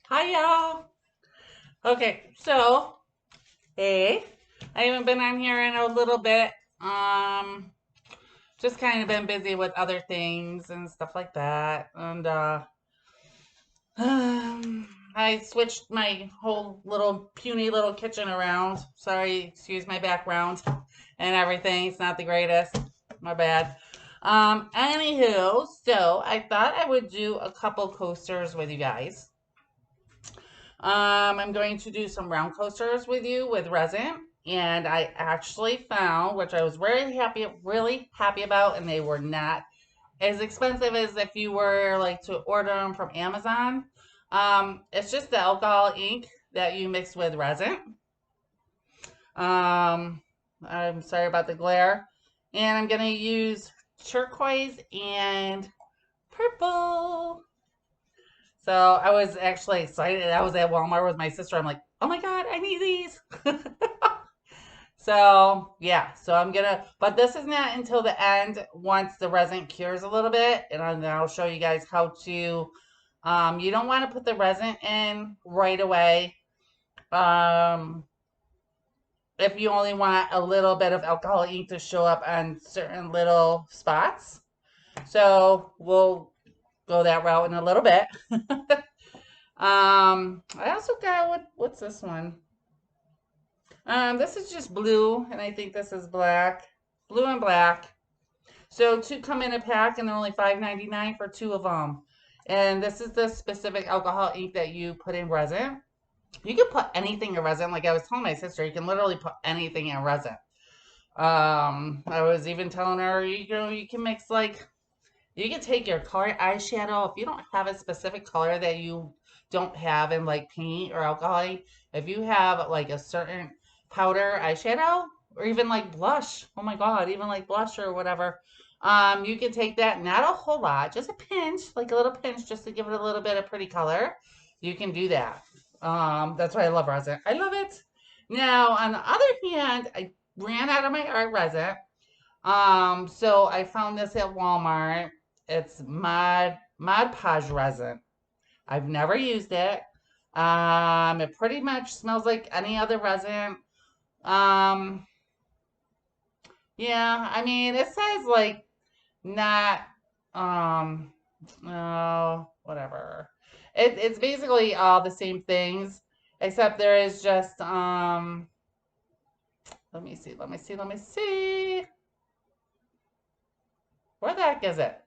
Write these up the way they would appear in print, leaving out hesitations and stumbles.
Hi, y'all. Okay, so, hey, I haven't been on here in a little bit. Um, just kind of been busy with other things and stuff like that. And, I switched my whole little puny little kitchen around. Sorry, excuse my background and everything. It's not the greatest. My bad. Anywho, so I thought I would do a couple coasters with you guys. I'm going to do some round coasters with you with resin. And I actually found, which I was really happy about, and they were not as expensive as if you were like to order them from Amazon. It's just the alcohol ink that you mix with resin. Um, I'm sorry about the glare. And I'm going to use turquoise and purple. So I was actually excited. I was at Walmart with my sister. I'm like, oh my God, I need these. So yeah, so I'm gonna, but this is not until the end once the resin cures a little bit, and I'll show you guys how to. You don't want to put the resin in right away. Um, if you only want a little bit of alcohol ink to show up on certain little spots. So we'll go that route in a little bit. I also got what's this one? This is just blue, and I think this is black. Blue and black. So two come in a pack, and they're only $5.99 for two of them. And this is the specific alcohol ink that you put in resin. You can put anything in resin. Like I was telling my sister, you can literally put anything in resin. I was even telling her, you can mix like you can take your color eyeshadow if you don't have a specific color that you don't have in like paint or alcohol. If you have like a certain powder eyeshadow or even like blush, oh my God, even like blush or whatever, you can take that, not a whole lot, just a pinch, like a little pinch, just to give it a little bit of pretty color. You can do that. That's why I love resin. I love it. Now, on the other hand, I ran out of my art resin. So I found this at Walmart. It's Mod Podge Resin. I've never used it. It pretty much smells like any other resin. Um, yeah, I mean, it says like not, um, oh, whatever. It's basically all the same things, except there is just, let me see. Where the heck is it?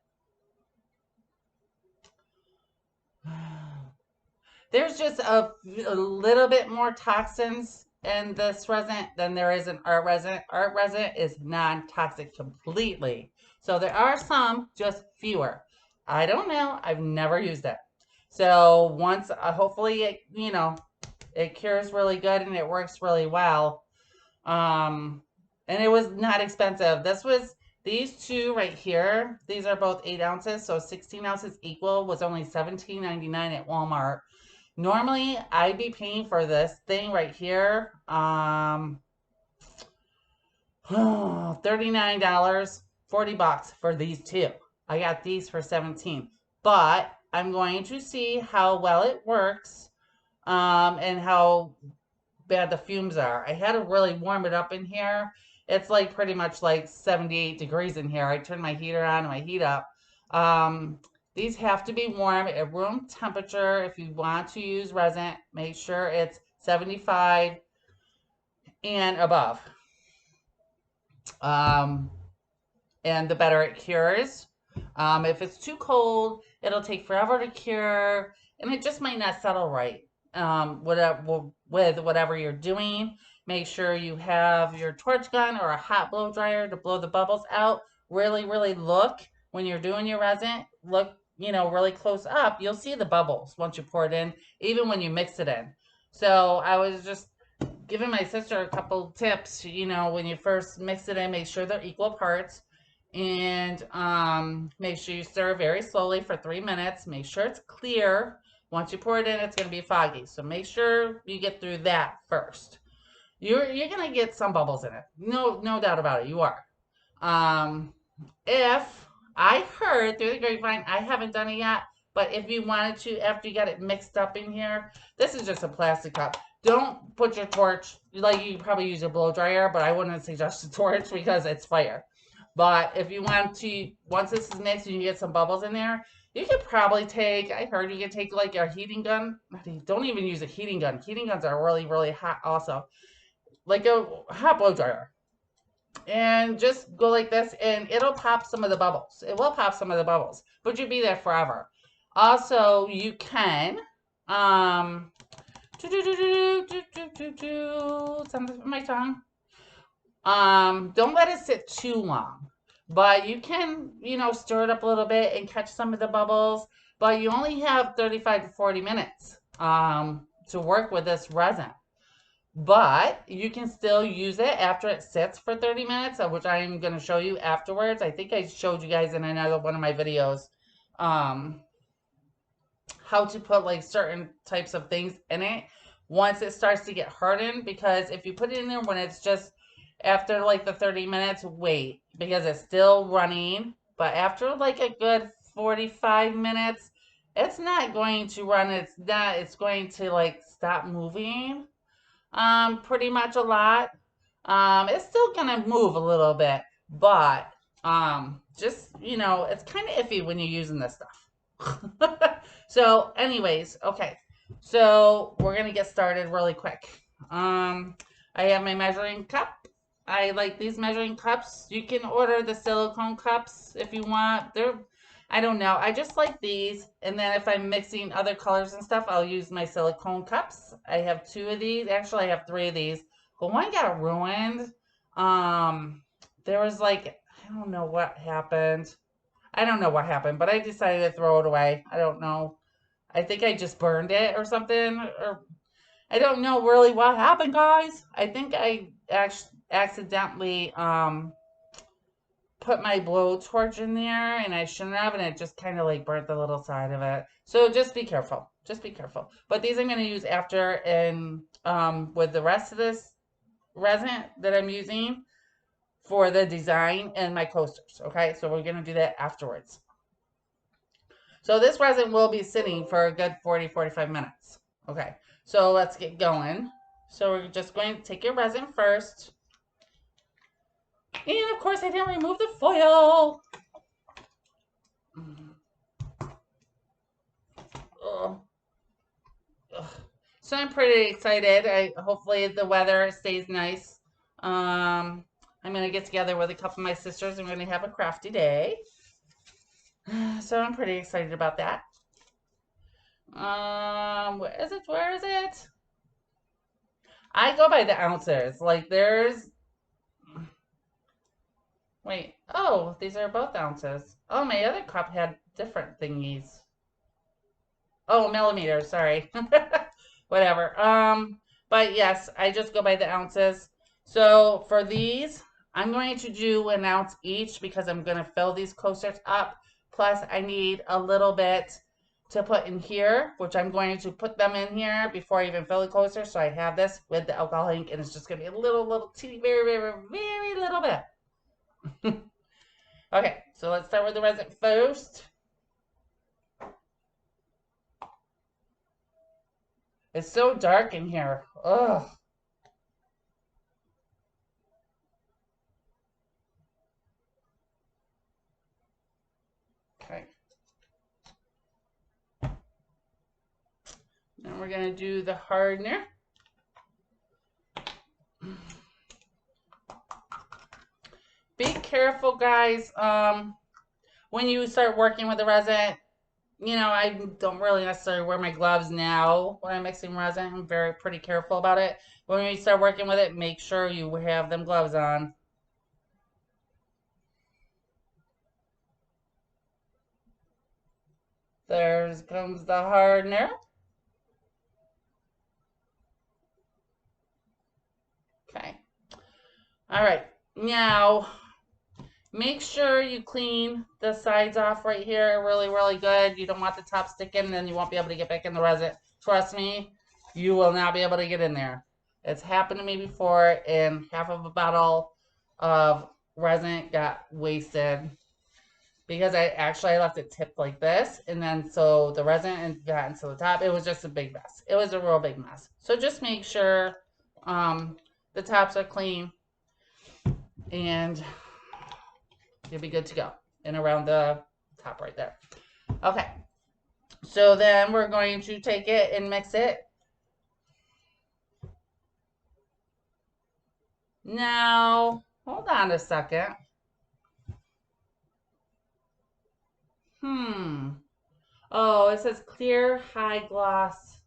There's just a little bit more toxins in this resin than there is in art resin. Art resin is non-toxic completely. So there are some, just fewer. I don't know. I've never used it. So once, hopefully it cures really good and it works really well. Um, and it was not expensive. These two right here. These are both 8 ounces, so 16 ounces equal was only $17.99 at Walmart. Normally, I'd be paying for this thing right here, $39, $40 for these two. I got these for 17, but I'm going to see how well it works, and how bad the fumes are. I had to really warm it up in here. It's like pretty much like 78 degrees in here. I turned my heater on and my heat up. Um, these have to be warm at room temperature. If you want to use resin, make sure it's 75 and above. Um, and the better it cures. If it's too cold, it'll take forever to cure, and it just might not settle right. With whatever you're doing, make sure you have your torch gun or a hot blow dryer to blow the bubbles out. Really look when you're doing your resin. Look, really close up. You'll see the bubbles once you pour it in, even when you mix it in. So I was just giving my sister a couple tips. When you first mix it in, make sure they're equal parts. And make sure you stir very slowly for 3 minutes. Make sure it's clear. Once you pour it in, it's going to be foggy. So make sure you get through that first. You're going to get some bubbles in it. No doubt about it. You are. If I heard through the grapevine, I haven't done it yet, But if you wanted to, after you got it mixed up in here, this is just a plastic cup. Don't put your torch, like you probably use a blow dryer, but I wouldn't suggest a torch because it's fire. But if you want to, once this is mixed and you get some bubbles in there, you could probably take, I heard you can take like a heating gun. Don't even use a heating gun. Heating guns are really, really hot also. Like a hot blow dryer. And just go like this and it'll pop some of the bubbles. It will pop some of the bubbles, but you'll be there forever. Also, you can, something from my tongue. Don't let it sit too long, but you can, stir it up a little bit and catch some of the bubbles, but you only have 35 to 40 minutes, to work with this resin. But you can still use it after it sits for 30 minutes, which I'm going to show you afterwards. I think I showed you guys in another one of my videos, how to put like certain types of things in it once it starts to get hardened, because if you put it in there when it's just after like the 30 minutes, wait, because it's still running, but after like a good 45 minutes, it's not going to run. It's going to like stop moving, pretty much a lot. It's still gonna move a little bit, but just, it's kind of iffy when you're using this stuff. So anyways, okay, so we're gonna get started really quick. I have my measuring cup. I like these measuring cups. You can order the silicone cups if you want. I don't know. I just like these. And then if I'm mixing other colors and stuff, I'll use my silicone cups. I have 2 of these. Actually, I have 3 of these. But one got ruined. There was like, I don't know what happened. I don't know what happened, but I decided to throw it away. I don't know. I think I just burned it or something. Or I don't know really what happened, guys. I think I accidentally put my blowtorch in there and I shouldn't have, and it just kind of like burnt the little side of it. So just be careful. Just be careful. But these I'm going to use after, and with the rest of this resin that I'm using for the design and my coasters. Okay, so we're going to do that afterwards. So this resin will be sitting for a good 40-45 minutes. Okay, so let's get going. So we're just going to take your resin first. And of course I didn't remove the foil. Ugh. Ugh. So I'm pretty excited. Hopefully the weather stays nice. I'm going to get together with a couple of my sisters and we're going to have a crafty day. So I'm pretty excited about that. Where is it? Where is it? I go by the ounces. Like there's... Wait. Oh, these are both ounces. Oh, my other cup had different thingies. Oh, millimeters. Sorry. Whatever. But yes, I just go by the ounces. So for these, I'm going to do 1 ounce each because I'm going to fill these coasters up. Plus, I need a little bit to put in here, which I'm going to put them in here before I even fill the coaster. So I have this with the alcohol ink, and it's just going to be a little teeny, very, very, very little bit. Okay, so let's start with the resin first. It's so dark in here. Ugh. Okay. Then we're going to do the hardener. Be careful, guys. When you start working with the resin, I don't really necessarily wear my gloves now when I'm mixing resin. I'm pretty careful about it. When you start working with it, make sure you have them gloves on. There comes the hardener. Okay. All right. Now, make sure you clean the sides off right here really, really good. You don't want the top sticking, and then you won't be able to get back in the resin. Trust me, you will not be able to get in there. It's happened to me before, and half of a bottle of resin got wasted. because I left it tipped like this, and then so the resin got into the top. It was just a big mess. It was a real big mess. So just make sure the tops are clean, and you'll be good to go. And around the top right there. Okay. So then we're going to take it and mix it. Now, hold on a second. Oh, it says clear high gloss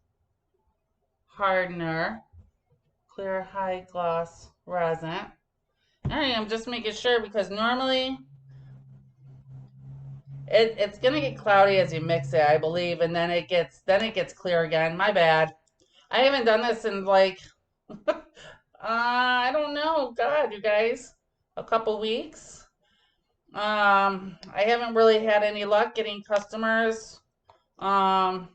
hardener. Clear high gloss resin. All right, I'm just making sure because normally it's gonna get cloudy as you mix it, I believe, and then it gets clear again. My bad. I haven't done this in like I don't know. God, you guys, a couple weeks. I haven't really had any luck getting customers. Um,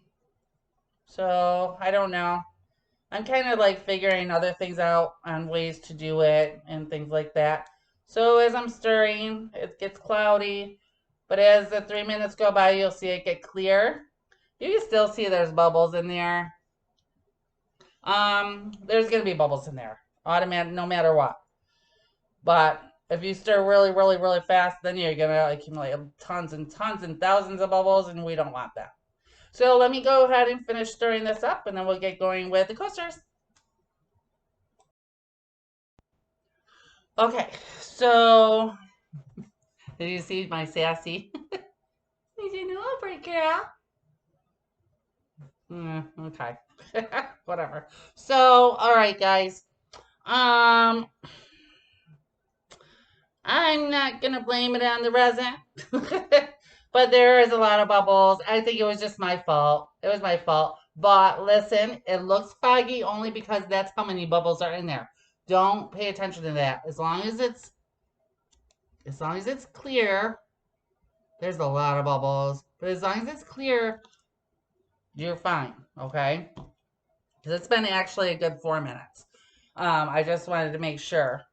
so I don't know. I'm kind of like figuring other things out on ways to do it and things like that. So as I'm stirring, it gets cloudy, but as the 3 minutes go by, you'll see it get clear. You can still see there's bubbles in there. There's gonna be bubbles in there, automatic, no matter what. But if you stir really, really, really fast, then you're gonna accumulate tons and tons and thousands of bubbles, and we don't want that. So let me go ahead and finish stirring this up, and then we'll get going with the coasters. Okay, so did you see my sassy? Did you know a break, girl? Okay, whatever. So, all right, guys. I'm not gonna blame it on the resin, but there is a lot of bubbles. I think it was just my fault. It was my fault. But listen, it looks foggy only because that's how many bubbles are in there. Don't pay attention to that. As long as it's clear, there's a lot of bubbles. But as long as it's clear, you're fine, okay? Because it's been actually a good 4 minutes. I just wanted to make sure,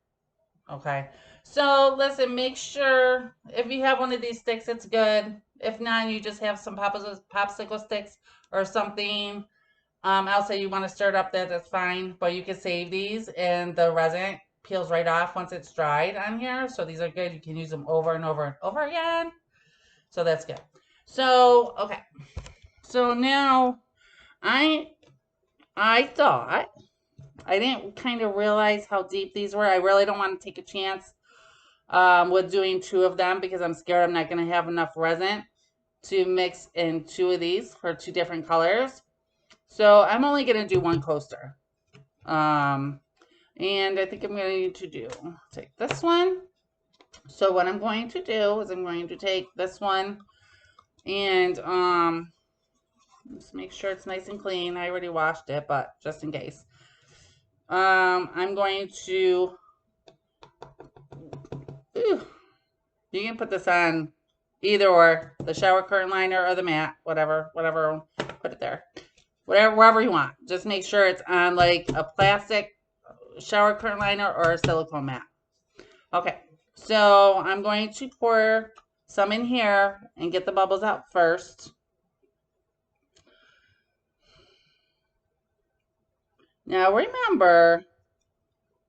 okay? So listen, make sure if you have one of these sticks, it's good. If not, you just have some popsicle sticks or something. I'll say you want to stir it up there, that's fine. But you can save these, and the resin peels right off once it's dried on here. So these are good. You can use them over and over and over again. So that's good. So, okay. So now I thought I didn't kind of realize how deep these were. I really don't want to take a chance with doing 2 of them because I'm scared I'm not going to have enough resin to mix in 2 of these for 2 different colors. So I'm only going to do 1 coaster. And I think I'm going to take this one. So what I'm going to do is I'm going to take this one and just make sure it's nice and clean. I already washed it, but just in case. I'm going to, you can put this on either or, the shower curtain liner or the mat, whatever, put it there. Wherever you want. Just make sure it's on like a plastic shower curtain liner or a silicone mat. Okay, so I'm going to pour some in here and get the bubbles out first. Now remember,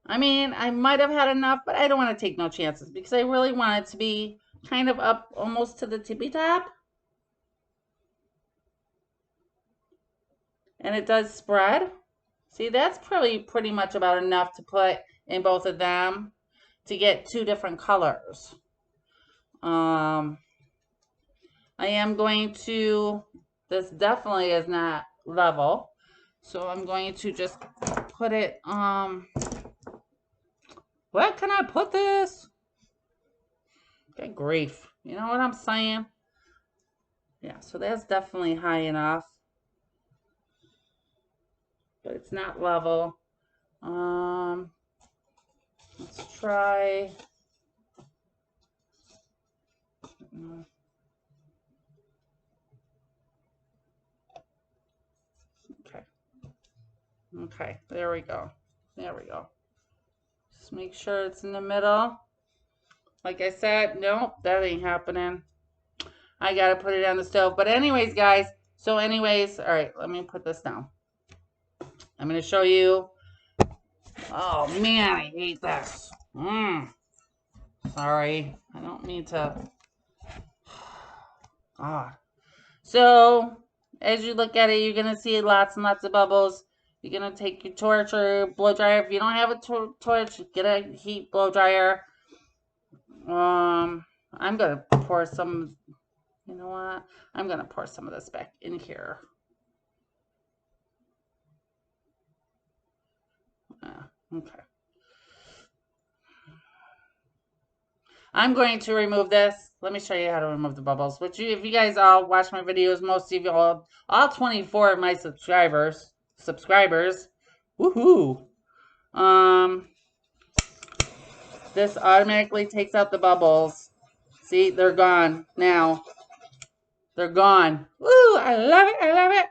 I mean, I might have had enough, but I don't want to take no chances because I really want it to be kind of up almost to the tippy top. And it does spread. See, that's probably pretty much about enough to put in both of them to get 2 different colors. I am going to, this definitely is not level. So I'm going to just put it, where can I put this? Good grief. You know what I'm saying? Yeah, so that's definitely high enough. But it's not level. Let's try. Okay, there we go. There we go. Just make sure it's in the middle. Like I said, nope, that ain't happening. I gotta put it on the stove. But anyways, guys, so anyways, all right, let me put this down. I'm gonna show you. Oh man, I hate this. Sorry, I don't mean to. Ah. So as you look at it, you're gonna see lots and lots of bubbles. You're gonna take your torch or blow dryer. If you don't have a torch, get a heat blow dryer. I'm gonna pour some. You know what? I'm gonna pour some of this back in here. Okay. I'm going to remove this. Let me show you how to remove the bubbles. Which if you guys all watch my videos, most of you all 24 of my subscribers, woohoo. This automatically takes out the bubbles. See, they're gone now. They're gone. Woo! I love it. I love it.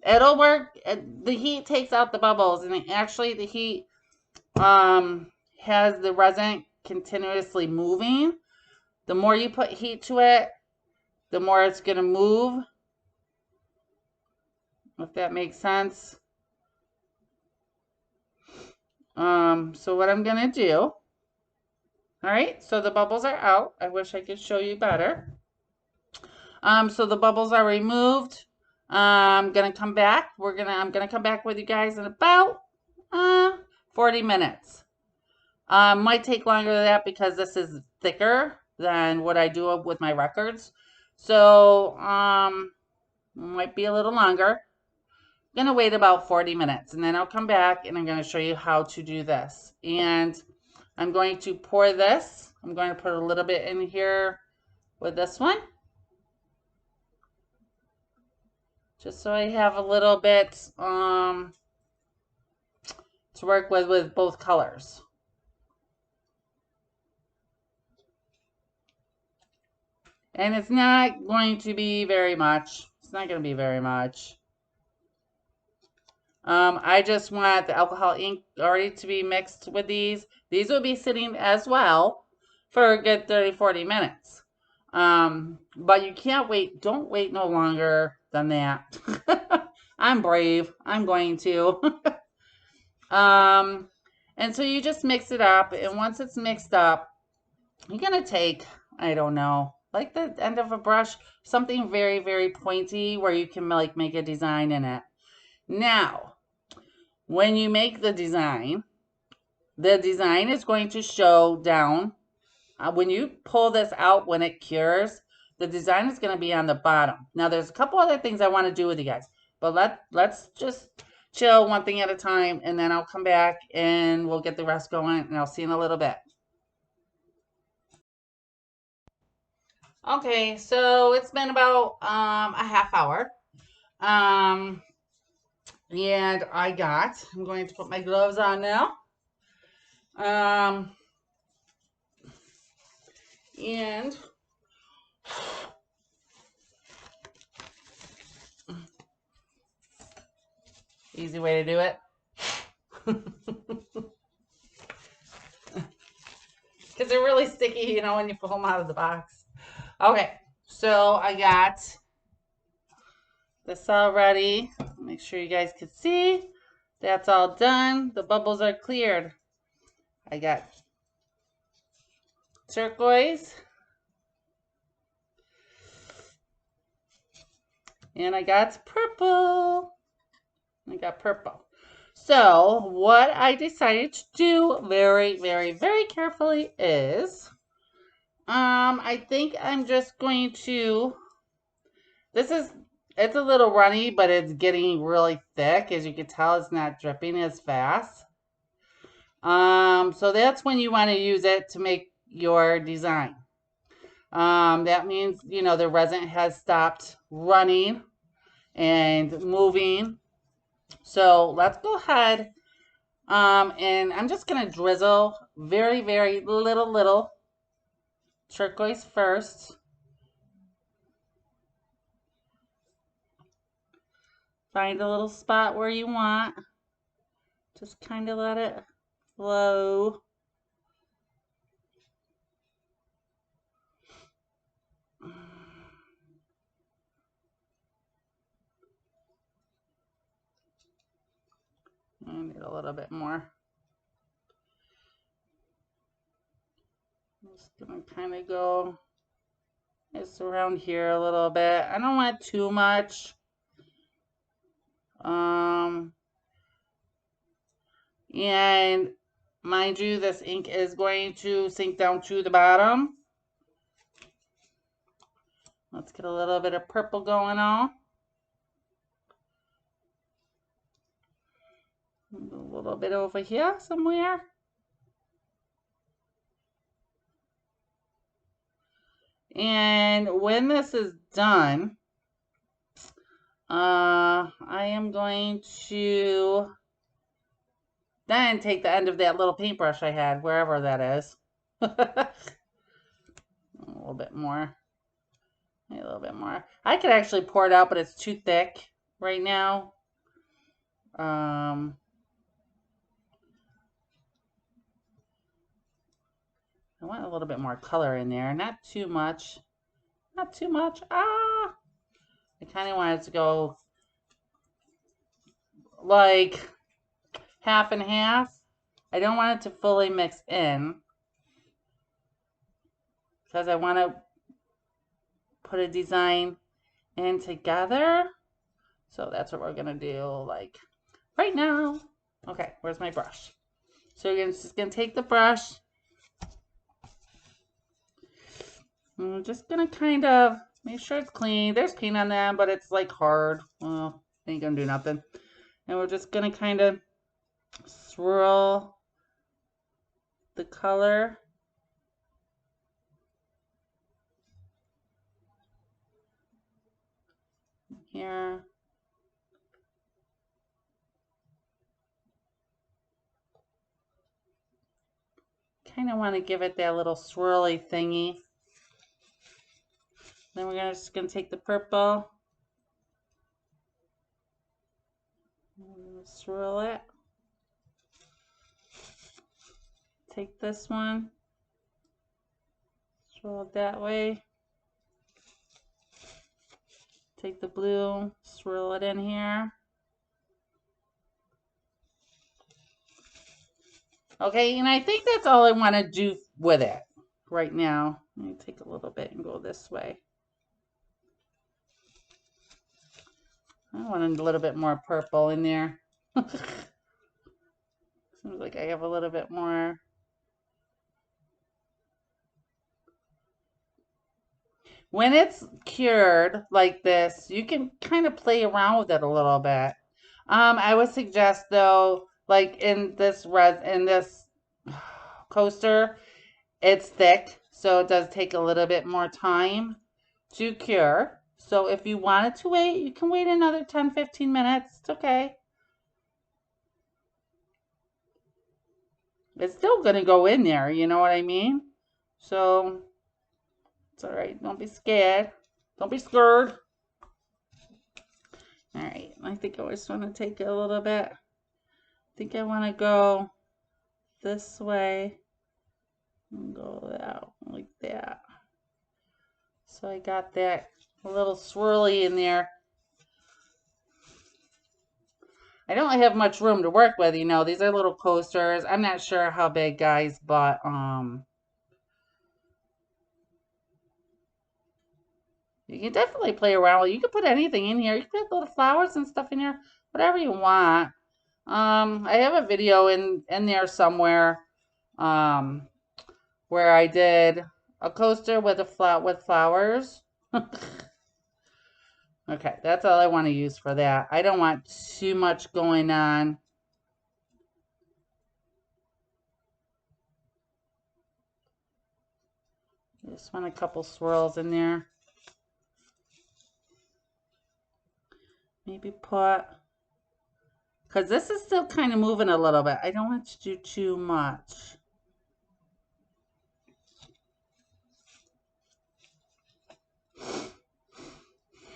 It'll work. The heat takes out the bubbles, and actually the heat has the resin continuously moving. The more you put heat to it, the more it's going to move. If that makes sense. So what I'm going to do, all right, so the bubbles are out. I wish I could show you better. So the bubbles are removed. I'm going to come back. I'm going to come back with you guys in about 40 minutes. Might take longer than that because this is thicker than what I do with my records. So, might be a little longer. I'm going to wait about 40 minutes and then I'll come back and I'm going to show you how to do this. And I'm going to pour this. I'm going to put a little bit in here with this one. Just so I have a little bit to work with both colors. And it's not going to be very much. It's not going to be very much. I just want the alcohol ink already to be mixed with these. These will be sitting as well for a good 30-40 minutes. But you can't wait. Don't wait no longer than that. I'm brave. I'm going to. And so you just mix it up. And once it's mixed up, you're going to take, I don't know, like the end of a brush, something very, very pointy where you can like make a design in it. Now, when you make the design is going to show down. When you pull this out, when it cures, the design is going to be on the bottom. Now, there's a couple other things I want to do with you guys, but let's just chill one thing at a time, and then I'll come back and we'll get the rest going, and I'll see you in a little bit. Okay, so it's been about a half hour. And I'm going to put my gloves on now. And easy way to do it. Because they're really sticky, you know, when you pull them out of the box. Okay, so I got this all ready. Make sure you guys can see. That's all done. The bubbles are cleared. I got turquoise. And I got purple. I got purple. So what I decided to do very, very, very carefully is, I think I'm just going to, it's a little runny, but it's getting really thick. As you can tell, it's not dripping as fast. So that's when you want to use it to make your design. That means, you know, the resin has stopped running and moving. So let's go ahead. And I'm just going to drizzle very, very little turquoise first. Find a little spot where you want. Just kind of let it flow. I need a little bit more. I'm just gonna kind of go just around here a little bit. I don't want too much. And mind you, this ink is going to sink down to the bottom. Let's get a little bit of purple going on. A little bit over here somewhere. And when this is done, I am going to then take the end of that little paintbrush I had, wherever that is. A little bit more. A little bit more. I could actually pour it out, but it's too thick right now. I want a little bit more color in there. Not too much. Not too much. Ah! I kind of want it to go like half and half. I don't want it to fully mix in because I want to put a design in together. So that's what we're going to do like right now. Okay, where's my brush? So you're just going to take the brush. I'm just going to kind of make sure it's clean. There's paint on them, but it's like hard. Well, ain't going to do nothing. And we're just going to kind of swirl the color here. Kind of want to give it that little swirly thingy. Then we're just going to take the purple, swirl it. Take this one, swirl it that way. Take the blue, swirl it in here. Okay, and I think that's all I want to do with it right now. Let me take a little bit and go this way. I want a little bit more purple in there. Seems like I have a little bit more. When it's cured like this, you can kind of play around with it a little bit. I would suggest though, like in this coaster, it's thick, so it does take a little bit more time to cure. So if you wanted to wait, you can wait another 10-15 minutes. It's okay. It's still going to go in there, you know what I mean? So it's all right. Don't be scared. Don't be scared. All right. I think I just want to take it a little bit. I think I want to go this way and go out like that. So I got that a little swirly in there. I don't have much room to work with, you know. These are little coasters. I'm not sure how big, guys, but you can definitely play around with it. You can put anything in here. You can put little flowers and stuff in here, whatever you want. I have a video in there somewhere where I did a coaster with with flowers. Okay, that's all I want to use for that. I don't want too much going on. Just want a couple swirls in there. Maybe put, because this is still kind of moving a little bit. I don't want to do too much.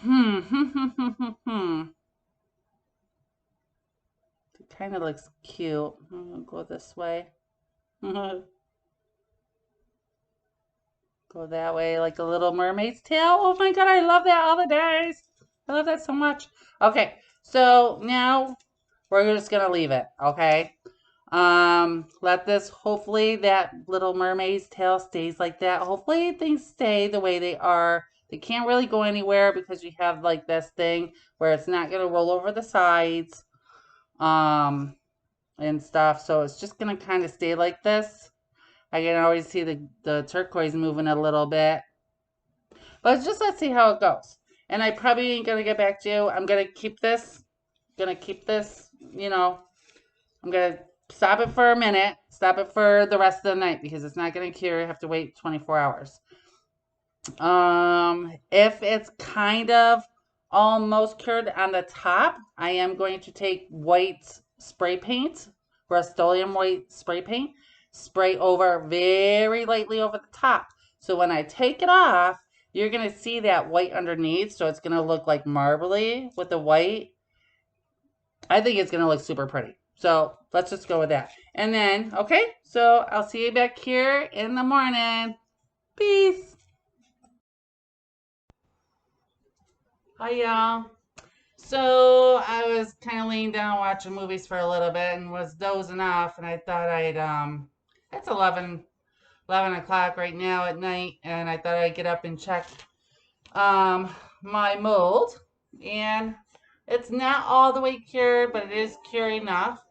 It kind of looks cute. I'm going to go this way. Go that way like a little mermaid's tail. Oh my God, I love that all the days. I love that so much. Okay, so now we're just going to leave it, okay? Let this, hopefully that Little Mermaid's tail stays like that. Hopefully things stay the way they are. They can't really go anywhere because you have like this thing where it's not going to roll over the sides and stuff. So it's just going to kind of stay like this. I can always see the turquoise moving a little bit. But just let's see how it goes. And I probably ain't going to get back to you. I'm going to keep this. You know, I'm going to stop it for a minute. Stop it for the rest of the night because it's not going to cure. You have to wait 24 hours. If it's kind of almost cured on the top, I am going to take white spray paint, Rust-Oleum white spray paint, spray over very lightly over the top. So when I take it off, you're going to see that white underneath. So it's going to look like marbly with the white. I think it's going to look super pretty. So let's just go with that. And then, okay, so I'll see you back here in the morning. Peace. Hi, y'all. So I was kind of laying down watching movies for a little bit and was dozing off, and I thought it's 11 o'clock right now at night, and I thought I'd get up and check my mold, and it's not all the way cured, but it is cured enough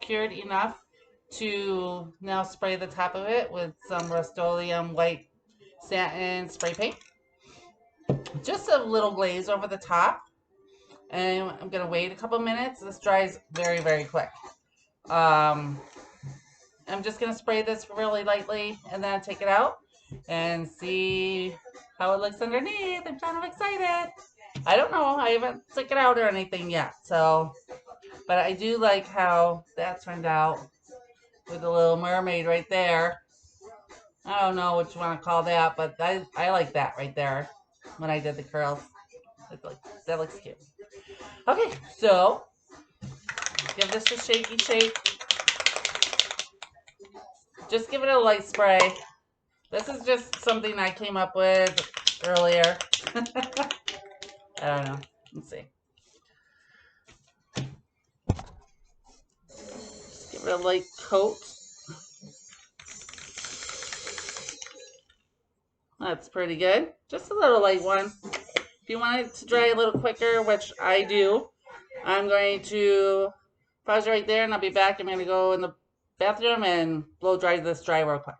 to now spray the top of it with some Rust-Oleum white satin spray paint. Just a little glaze over the top. And I'm going to wait a couple minutes. This dries very, very quick. I'm just going to spray this really lightly and then take it out and see how it looks underneath. I'm kind of excited. I don't know. I haven't took it out or anything yet. So, but I do like how that turned out with the little mermaid right there. I don't know what you want to call that, but I like that right there when I did the curls. That looks cute. Okay, so give this a shaky shake. Just give it a light spray. This is just something I came up with earlier. I don't know. Let's see. Just give it a light coat. That's pretty good. Just a little light one. If you want it to dry a little quicker, which I do, I'm going to pause right there and I'll be back. I'm going to go in the bathroom and blow dry this dry real quick.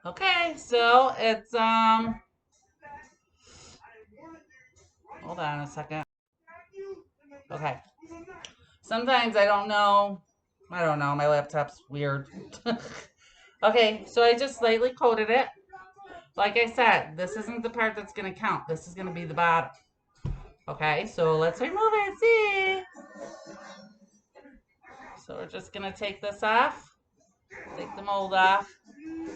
Okay, so it's hold on a second. Okay. Sometimes I don't know, my laptop's weird. Okay, so I just slightly coated it. Like I said, this isn't the part that's going to count. This is going to be the bottom. Okay, so let's remove it and see. So we're just going to take this off. Take the mold off.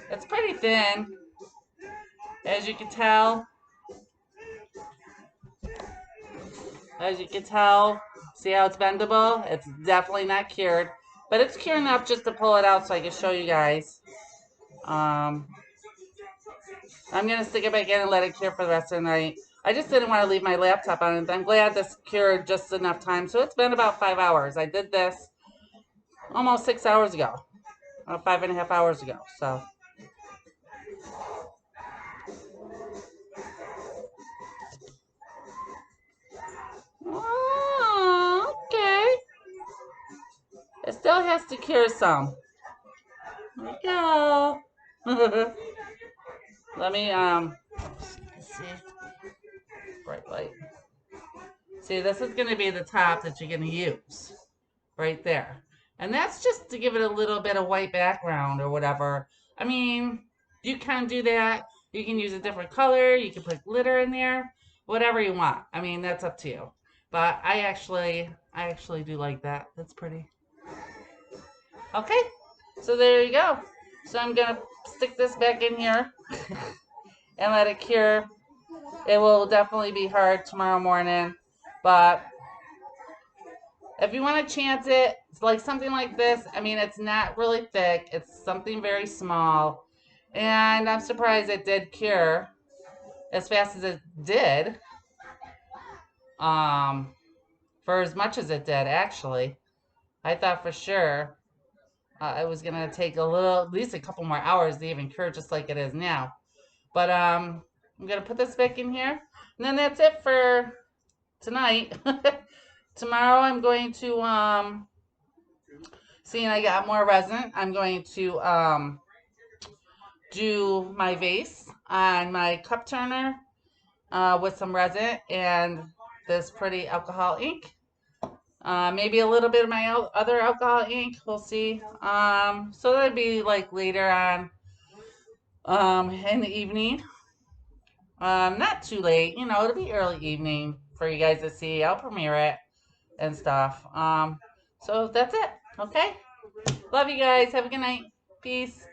It's pretty thin, as you can tell. As you can tell, see how it's bendable? It's definitely not cured, but it's cured enough just to pull it out so I can show you guys. I'm going to stick it back in and let it cure for the rest of the night. I just didn't want to leave my laptop on it. I'm glad this cured just enough time. So it's been about 5 hours. I did this almost 6 hours ago. 5.5 hours ago. So. Oh, okay. It still has to cure some. There we go. Let me, see. Bright light. See, this is going to be the top that you're going to use. Right there. And that's just to give it a little bit of white background or whatever. I mean, you can do that. You can use a different color. You can put glitter in there. Whatever you want. I mean, that's up to you. But I actually do like that. That's pretty. Okay. So there you go. So I'm going to stick this back in here and let it cure. It will definitely be hard tomorrow morning. But if you want to chance it, it's like something like this. I mean, it's not really thick. It's something very small. And I'm surprised it did cure as fast as it did. for as much as it did, actually. I thought for sure it was going to take at least a couple more hours to even cure just like it is now. But I'm going to put this back in here. And then that's it for tonight. Tomorrow I'm going to, seeing I got more resin, I'm going to do my vase on my cup turner with some resin and this pretty alcohol ink. Maybe a little bit of my other alcohol ink. We'll see. So that'd be like later on in the evening. Not too late. You know, it'll be early evening for you guys to see. I'll premiere it and stuff. So that's it. Okay. Love you guys. Have a good night. Peace.